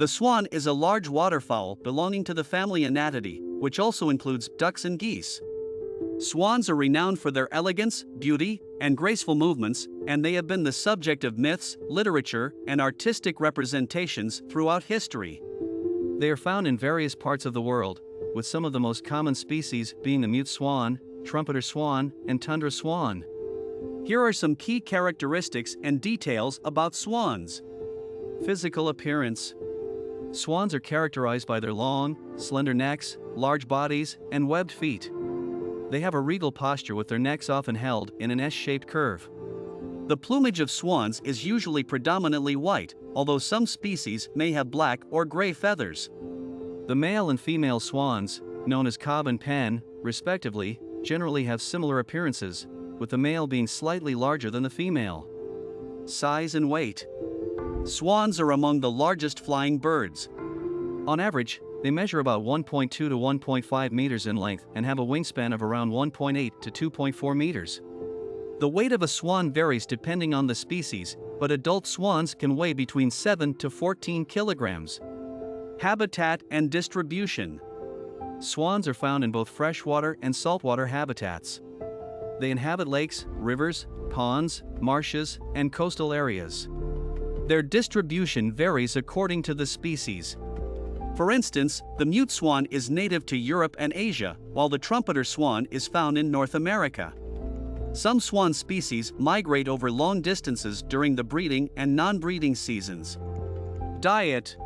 The swan is a large waterfowl belonging to the family Anatidae, which also includes ducks and geese. Swans are renowned for their elegance, beauty, and graceful movements, and they have been the subject of myths, literature, and artistic representations throughout history. They are found in various parts of the world, with some of the most common species being the mute swan, trumpeter swan, and tundra swan. Here are some key characteristics and details about swans. Physical appearance. Swans are characterized by their long, slender necks, large bodies, and webbed feet. They have a regal posture with their necks often held in an S-shaped curve. The plumage of swans is usually predominantly white, although some species may have black or gray feathers. The male and female swans, known as cob and pen, respectively, generally have similar appearances, with the male being slightly larger than the female. Size and weight. Swans are among the largest flying birds. On average, they measure about 1.2 to 1.5 meters in length and have a wingspan of around 1.8 to 2.4 meters. The weight of a swan varies depending on the species, but adult swans can weigh between 7 to 14 kilograms. Habitat and distribution. Swans are found in both freshwater and saltwater habitats. They inhabit lakes, rivers, ponds, marshes, and coastal areas. Their distribution varies according to the species. For instance, the mute swan is native to Europe and Asia, while the trumpeter swan is found in North America. Some swan species migrate over long distances during the breeding and non-breeding seasons. Diet.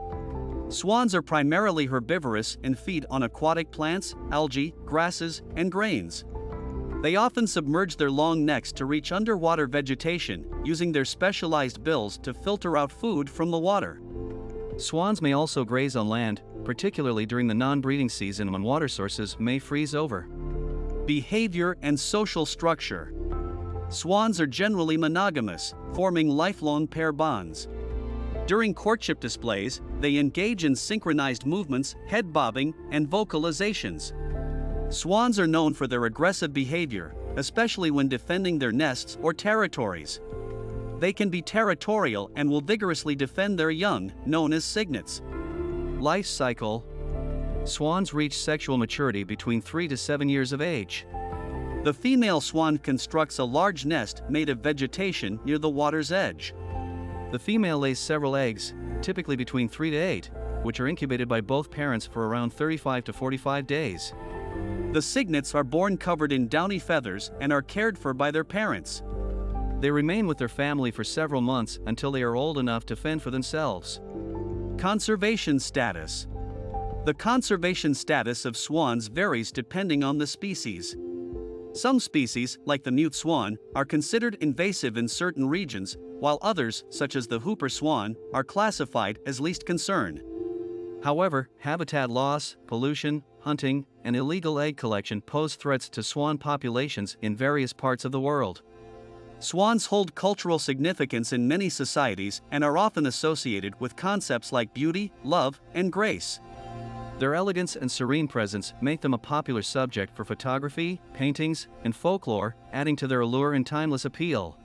Swans are primarily herbivorous and feed on aquatic plants, algae, grasses, and grains. They often submerge their long necks to reach underwater vegetation, using their specialized bills to filter out food from the water. Swans may also graze on land, particularly during the non-breeding season when water sources may freeze over. Behavior and social structure. Swans are generally monogamous, forming lifelong pair bonds. During courtship displays, they engage in synchronized movements, head bobbing, and vocalizations. Swans are known for their aggressive behavior, especially when defending their nests or territories. They can be territorial and will vigorously defend their young, known as cygnets. Life cycle. Swans reach sexual maturity between 3 to 7 years of age. The female swan constructs a large nest made of vegetation near the water's edge. The female lays several eggs, typically between 3 to 8, which are incubated by both parents for around 35 to 45 days. The cygnets are born covered in downy feathers and are cared for by their parents. They remain with their family for several months until they are old enough to fend for themselves. Conservation status. The conservation status of swans varies depending on the species. Some species, like the mute swan, are considered invasive in certain regions, while others, such as the whooper swan, are classified as least concern. However, habitat loss, pollution, hunting, and illegal egg collection pose threats to swan populations in various parts of the world. Swans hold cultural significance in many societies and are often associated with concepts like beauty, love, and grace. Their elegance and serene presence make them a popular subject for photography, paintings, and folklore, adding to their allure and timeless appeal.